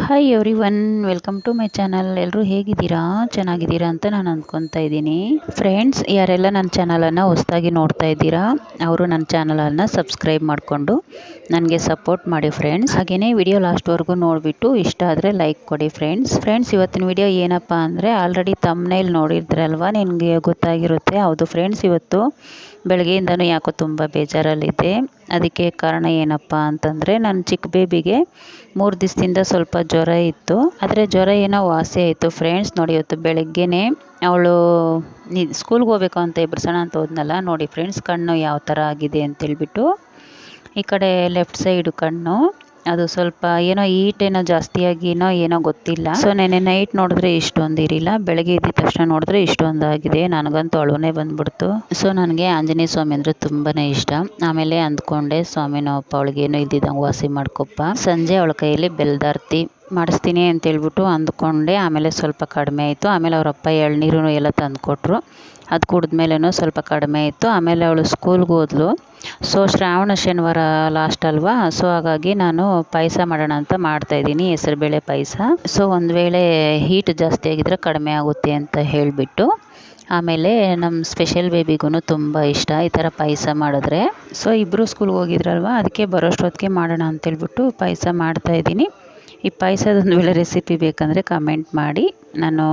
Hi everyone, welcome to my channel. ಎಲ್ಲರೂ ಹೇಗಿದ್ದೀರಾ? ಚೆನ್ನಾಗಿದ್ದೀರಾ ಅಂತ ನಾನು ಅಂದ್ಕೊತಾ ಇದ್ದೀನಿ. ಫ್ರೆಂಡ್ಸ್, ಯಾರೆಲ್ಲ ನನ್ನ ಚಾನಲನ್ನು ಹೊಸದಾಗಿ ನೋಡ್ತಾ ಇದ್ದೀರಾ ಅವರು ನನ್ನ ಚಾನಲನ್ನು ಸಬ್ಸ್ಕ್ರೈಬ್ ಮಾಡಿಕೊಂಡು ನನಗೆ ಸಪೋರ್ಟ್ ಮಾಡಿ ಫ್ರೆಂಡ್ಸ್. ಹಾಗೆಯೇ ವಿಡಿಯೋ ಲಾಸ್ಟ್ವರೆಗೂ ನೋಡಿಬಿಟ್ಟು ಇಷ್ಟ ಆದರೆ ಲೈಕ್ ಕೊಡಿ ಫ್ರೆಂಡ್ಸ್. ಇವತ್ತಿನ ವಿಡಿಯೋ ಏನಪ್ಪ ಅಂದರೆ, ಆಲ್ರೆಡಿ ತಮ್ನೇಲ್ ನೋಡಿದ್ರಲ್ವ, ನಿನಗೆ ಗೊತ್ತಾಗಿರುತ್ತೆ. ಹೌದು ಫ್ರೆಂಡ್ಸ್, ಇವತ್ತು ಬೆಳಗ್ಗೆಯಿಂದನೂ ಯಾಕೋ ತುಂಬ ಬೇಜಾರಲ್ಲಿದ್ದೆ. ಅದಕ್ಕೆ ಕಾರಣ ಏನಪ್ಪ ಅಂತಂದರೆ, ನನ್ನ ಚಿಕ್ಕ ಬೇಬಿಗೆ 3 ದಿವಸದಿಂದ ಸ್ವಲ್ಪ ಜ್ವರ ಇತ್ತು. ಆದರೆ ಜ್ವರ ಏನೋ ವಾಸಿ ಆಯಿತು ಫ್ರೆಂಡ್ಸ್. ನೋಡಿ, ಇವತ್ತು ಬೆಳಗ್ಗೆನೇ ಅವಳು ಸ್ಕೂಲ್ಗೆ ಹೋಗ್ಬೇಕು ಅಂತ ಎಬ್ಬಿಸೋಣ ಅಂತ ಹೋದ್ನಲ್ಲ, ನೋಡಿ ಫ್ರೆಂಡ್ಸ್, ಕಣ್ಣು ಯಾವ ಥರ ಆಗಿದೆ ಅಂತೇಳ್ಬಿಟ್ಟು. ಈ ಕಡೆ ಲೆಫ್ಟ್ ಸೈಡು ಕಣ್ಣು ಅದು ಸ್ವಲ್ಪ ಏನೋ ಏನೋ ಜಾಸ್ತಿಯಾಗಿನೋ ಏನೋ ಗೊತ್ತಿಲ್ಲ. ಸೊ ನೆನ್ನೆ ನೈಟ್ ನೋಡಿದ್ರೆ ಇಷ್ಟೊಂದು ಇರಿಲ್ಲ, ಬೆಳಗ್ಗೆ ಎದ್ದ ತಕ್ಷಣ ನೋಡಿದ್ರೆ ಇಷ್ಟೊಂದು ಆಗಿದೆ. ನನಗಂತೂ ಅಳುನೇ ಬಂದ್ಬಿಡ್ತು. ಸೊ ನನಗೆ ಆಂಜನೇಯ ಸ್ವಾಮಿ ಅಂದರೆ ತುಂಬಾ ಇಷ್ಟ. ಆಮೇಲೆ ಅಂದ್ಕೊಂಡೆ, ಸ್ವಾಮಿನಪ್ಪ ಅವಳಿಗೇನು ಇದ್ದಿದ್ದಂಗೆ ವಾಸಿ ಮಾಡ್ಕೊಪ್ಪ. ಸಂಜೆ ಅವಳ ಕೈಯಲ್ಲಿ ಬೆಲ್ದಾರ್ತಿ ಮಾಡಿಸ್ತೀನಿ ಅಂತೇಳ್ಬಿಟ್ಟು ಅಂದ್ಕೊಂಡೆ. ಆಮೇಲೆ ಸ್ವಲ್ಪ ಕಡಿಮೆ ಆಯಿತು. ಆಮೇಲೆ ಅವರಪ್ಪ ಎಳ್ನೀರು ಎಲ್ಲ ತಂದುಕೊಟ್ರು. ಅದು ಕುಡಿದ್ಮೇಲೆ ಸ್ವಲ್ಪ ಕಡಿಮೆ ಆಯಿತು. ಆಮೇಲೆ ಅವಳು ಸ್ಕೂಲ್ಗೆ ಹೋದ್ಲು. ಸೊ ಶ್ರಾವಣ ಶನಿವಾರ ಲಾಸ್ಟ್ ಅಲ್ವಾ, ಸೊ ಹಾಗಾಗಿ ನಾನು ಪಾಯಸ ಮಾಡೋಣ ಅಂತ ಮಾಡ್ತಾಯಿದ್ದೀನಿ, ಹೆಸರುಬೇಳೆ ಪಾಯಸ. ಸೊ ಒಂದು ವೇಳೆ ಹೀಟ್ ಜಾಸ್ತಿ ಆಗಿದ್ರೆ ಕಡಿಮೆ ಆಗುತ್ತೆ ಅಂತ ಹೇಳಿಬಿಟ್ಟು, ಆಮೇಲೆ ನಮ್ಮ ಸ್ಪೆಷಲ್ ಬೇಬಿಗೂ ತುಂಬ ಇಷ್ಟ ಈ ಥರ ಪಾಯಸ ಮಾಡಿದ್ರೆ. ಸೊ ಇಬ್ಬರು ಸ್ಕೂಲ್ಗೆ ಹೋಗಿದ್ರಲ್ವ, ಅದಕ್ಕೆ ಬರೋಷ್ಟೊತ್ತಿಗೆ ಮಾಡೋಣ ಅಂತೇಳ್ಬಿಟ್ಟು ಪಾಯಸ ಮಾಡ್ತಾಯಿದ್ದೀನಿ. ಈ ಪಾಯಸದೊಂದು ವೇಳೆ ರೆಸಿಪಿ ಬೇಕಂದರೆ ಕಮೆಂಟ್ ಮಾಡಿ, ನಾನು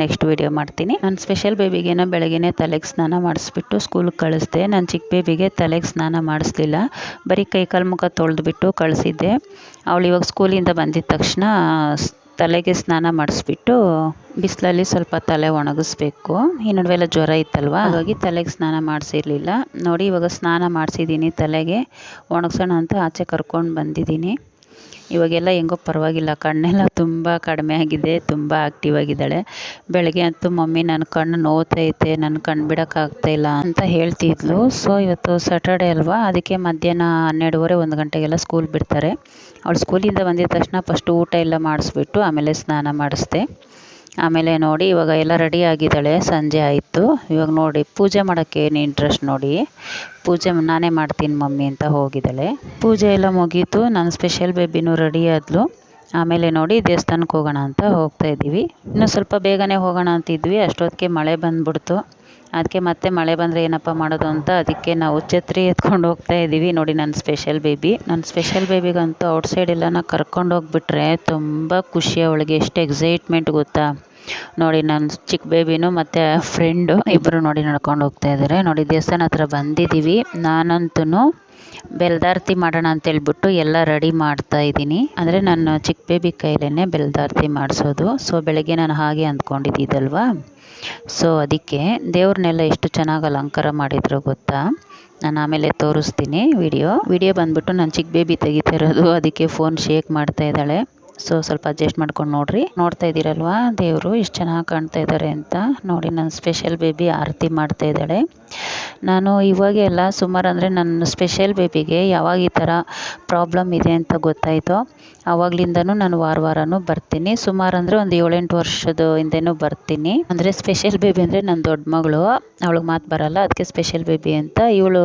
ನೆಕ್ಸ್ಟ್ ವಿಡಿಯೋ ಮಾಡ್ತೀನಿ. ನನ್ನ ಸ್ಪೆಷಲ್ ಬೇಬಿಗೇನೋ ಬೆಳಗ್ಗೆನೇ ತಲೆಗೆ ಸ್ನಾನ ಮಾಡಿಸ್ಬಿಟ್ಟು ಸ್ಕೂಲಿಗೆ ಕಳಿಸ್ದೆ. ನನ್ನ ಚಿಕ್ಕ ಬೇಬಿಗೆ ತಲೆಗೆ ಸ್ನಾನ ಮಾಡಿಸ್ಲಿಲ್ಲ, ಬರೀ ಕೈಕಾಲು ಮುಖ ತೊಳೆದ್ಬಿಟ್ಟು ಕಳಿಸಿದ್ದೆ. ಅವಳು ಇವಾಗ ಸ್ಕೂಲಿಂದ ಬಂದಿದ್ದ ತಕ್ಷಣ ತಲೆಗೆ ಸ್ನಾನ ಮಾಡಿಸ್ಬಿಟ್ಟು ಬಿಸಿಲಲ್ಲಿ ಸ್ವಲ್ಪ ತಲೆ ಒಣಗಿಸ್ಬೇಕು. ಈ ನಡುವೆಲ್ಲ ಜ್ವರ ಇತ್ತಲ್ವ, ಹಾಗಾಗಿ ತಲೆಗೆ ಸ್ನಾನ ಮಾಡಿಸಿರಲಿಲ್ಲ. ನೋಡಿ, ಇವಾಗ ಸ್ನಾನ ಮಾಡಿಸಿದ್ದೀನಿ, ತಲೆಗೆ ಒಣಗಿಸೋಣ ಅಂತ ಆಚೆ ಕರ್ಕೊಂಡು ಬಂದಿದ್ದೀನಿ. ಇವಾಗೆಲ್ಲ ಹೆಂಗೋ ಪರವಾಗಿಲ್ಲ, ಕಣ್ಣೆಲ್ಲ ತುಂಬ ಕಡಿಮೆ ಆಗಿದೆ, ತುಂಬ ಆ್ಯಕ್ಟಿವ್ ಆಗಿದ್ದಾಳೆ. ಬೆಳಗ್ಗೆ ಅಂತೂ ಮಮ್ಮಿ ನನ್ನ ಕಣ್ಣು ನೋವ್ತೈತೆ, ನನ್ನ ಕಣ್ಣು ಬಿಡೋಕ್ಕಾಗ್ತಾಯಿಲ್ಲ ಅಂತ ಹೇಳ್ತಿದ್ಲು. ಸೊ ಇವತ್ತು ಸ್ಯಾಟರ್ಡೆ ಅಲ್ವಾ, ಅದಕ್ಕೆ ಮಧ್ಯಾಹ್ನ 12:30 1 ಗಂಟೆಗೆಲ್ಲ ಸ್ಕೂಲ್ ಬಿಡ್ತಾರೆ. ಅವಳು ಸ್ಕೂಲಿಂದ ಬಂದಿದ್ದ ತಕ್ಷಣ ಫಸ್ಟು ಊಟ ಎಲ್ಲ ಮಾಡಿಸ್ಬಿಟ್ಟು ಆಮೇಲೆ ಸ್ನಾನ ಮಾಡಿಸ್ದೆ. ಆಮೇಲೆ ನೋಡಿ, ಇವಾಗ ಎಲ್ಲ ರೆಡಿ ಆಗಿದ್ದಾಳೆ. ಸಂಜೆ ಆಯಿತು. ಇವಾಗ ನೋಡಿ, ಪೂಜೆ ಮಾಡೋಕ್ಕೆ ಏನು ಇಂಟ್ರೆಸ್ಟ್ ನೋಡಿ, ಪೂಜೆ ನಾನೇ ಮಾಡ್ತೀನಿ ಮಮ್ಮಿ ಅಂತ ಹೋಗಿದ್ದಾಳೆ. ಪೂಜೆ ಎಲ್ಲ ಮುಗೀತು, ನನ್ನ ಸ್ಪೆಷಲ್ ಬೇಬಿನೂ ರೆಡಿ ಆದ್ಲು. ಆಮೇಲೆ ನೋಡಿ, ದೇವಸ್ಥಾನಕ್ಕೆ ಹೋಗೋಣ ಅಂತ ಹೋಗ್ತಾಯಿದ್ದೀವಿ. ಇನ್ನೂ ಸ್ವಲ್ಪ ಬೇಗನೆ ಹೋಗೋಣ ಅಂತಿದ್ವಿ, ಅಷ್ಟೊತ್ತಿಗೆ ಮಳೆ ಬಂದ್ಬಿಡ್ತು. ಅದಕ್ಕೆ ಮತ್ತೆ ಮಳೆ ಬಂದರೆ ಏನಪ್ಪ ಮಾಡೋದು ಅಂತ ಅದಕ್ಕೆ ನಾವು ಛತ್ರಿ ಎತ್ಕೊಂಡು ಹೋಗ್ತಾ ಇದ್ದೀವಿ. ನೋಡಿ, ನನ್ನ ಸ್ಪೆಷಲ್ ಬೇಬಿಗಂತೂ ಔಟ್ಸೈಡ್ ಎಲ್ಲನ ಕರ್ಕೊಂಡು ಹೋಗ್ಬಿಟ್ರೆ ತುಂಬ ಖುಷಿ ಅವಳಿಗೆ. ಎಷ್ಟು ಎಕ್ಸೈಟ್ಮೆಂಟ್ ಗೊತ್ತಾ. ನೋಡಿ, ನನ್ನ ಚಿಕ್ಕ ಬೇಬಿನೂ ಮತ್ತು ಫ್ರೆಂಡು ಇಬ್ಬರು ನೋಡಿ ನಡ್ಕೊಂಡು ಹೋಗ್ತಾ ಇದ್ದಾರೆ. ನೋಡಿ, ದೇವಸ್ಥಾನ ಹತ್ರ ಬಂದಿದ್ದೀವಿ. ನಾನಂತೂ ಬೆಲ್ದಾರ್ತಿ ಮಾಡೋಣ ಅಂತೇಳ್ಬಿಟ್ಟು ಎಲ್ಲ ರೆಡಿ ಮಾಡ್ತಾ ಇದ್ದೀನಿ. ಅಂದರೆ ನನ್ನ ಚಿಕ್ಕ ಬೇಬಿ ಕೈಲೇ ಬೆಲ್ದಾರ್ತಿ ಮಾಡಿಸೋದು. ಸೊ ಬೆಳಗ್ಗೆ ನಾನು ಹಾಗೆ ಅಂದ್ಕೊಂಡಿದ್ದಿದ್ದಲ್ವಾ, ಸೊ ಅದಕ್ಕೆ ದೇವ್ರನ್ನೆಲ್ಲ ಎಷ್ಟು ಚೆನ್ನಾಗಿ ಅಲಂಕಾರ ಮಾಡಿದ್ರು ಗೊತ್ತಾ. ನಾನು ಆಮೇಲೆ ತೋರಿಸ್ತೀನಿ. ವಿಡಿಯೋ ಬಂದ್ಬಿಟ್ಟು ನನ್ನ ಚಿಕ್ಕ ಬೇಬಿ ತೆಗಿತಾ ಇರೋದು, ಅದಕ್ಕೆ ಫೋನ್ ಶೇಕ್ ಮಾಡ್ತಾ ಇದ್ದಾಳೆ. ಸೊ ಸ್ವಲ್ಪ ಅಡ್ಜಸ್ಟ್ ಮಾಡ್ಕೊಂಡು ನೋಡ್ತಾ ಇದ್ದೀರಲ್ವಾ, ದೇವರು ಎಷ್ಟು ಚೆನ್ನಾಗಿ ಕಾಣ್ತಾ ಇದ್ದಾರೆ ಅಂತ. ನೋಡಿ, ನನ್ನ ಸ್ಪೆಷಲ್ ಬೇಬಿ ಆರತಿ ಮಾಡ್ತಾ ಇದ್ದಾಳೆ. ನಾನು ಇವಾಗೆಲ್ಲ ಸುಮಾರು ಅಂದರೆ ನನ್ನ ಸ್ಪೆಷಲ್ ಬೇಬಿಗೆ ಯಾವಾಗ ಈ ಥರ ಪ್ರಾಬ್ಲಮ್ ಇದೆ ಅಂತ ಗೊತ್ತಾಯಿತೋ ಆವಾಗಲಿಂದನೂ ನಾನು ವಾರನೂ ಬರ್ತೀನಿ. ಸುಮಾರು ಅಂದರೆ ಒಂದು 7-8 ವರ್ಷದ ಹಿಂದೆನೂ ಬರ್ತೀನಿ. ಅಂದರೆ ಸ್ಪೆಷಲ್ ಬೇಬಿ ಅಂದರೆ ನನ್ನ ದೊಡ್ಡ ಮಗಳು, ಅವಳಿಗೆ ಮಾತು ಬರಲ್ಲ, ಅದಕ್ಕೆ ಸ್ಪೆಷಲ್ ಬೇಬಿ ಅಂತ. ಇವಳು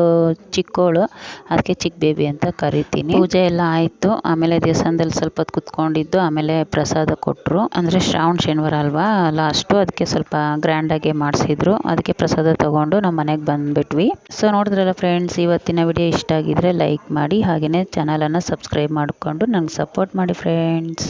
ಚಿಕ್ಕವಳು, ಅದಕ್ಕೆ ಚಿಕ್ಕ ಬೇಬಿ ಅಂತ ಕರಿತೀನಿ. ಪೂಜೆ ಎಲ್ಲ ಆಯಿತು. ಆಮೇಲೆ ದೇವಸ್ಥಾನದಲ್ಲಿ ಸ್ವಲ್ಪ ಹೊತ್ತು ಕುತ್ಕೊಂಡಿದ್ದು, ಆಮೇಲೆ ಪ್ರಸಾದ ಕೊಟ್ಟರು. ಅಂದರೆ ಶ್ರಾವಣ ಶನಿವಾರ ಅಲ್ವಾ ಲಾಸ್ಟು, ಅದಕ್ಕೆ ಸ್ವಲ್ಪ ಗ್ರ್ಯಾಂಡಾಗೆ ಮಾಡಿಸಿದ್ರು. ಅದಕ್ಕೆ ಪ್ರಸಾದ ತೊಗೊಂಡು ನಮ್ಮ ಮನೆಗೆ ಬಂದುಬಿಟ್ವಿ. ಸೊ ನೋಡಿದ್ರಲ್ಲ ಫ್ರೆಂಡ್ಸ್, ಇವತ್ತಿನ ವಿಡಿಯೋ ಇಷ್ಟ ಆಗಿದ್ರೆ ಲೈಕ್ ಮಾಡಿ, ಹಾಗೆಯೇ ಚಾನಲನ್ನು ಸಬ್ಸ್ಕ್ರೈಬ್ ಮಾಡಿಕೊಂಡು ನನಗೆ ಸಪೋರ್ಟ್ ಮಾಡಿ ಫ್ರೆಂಡ್ಸ್.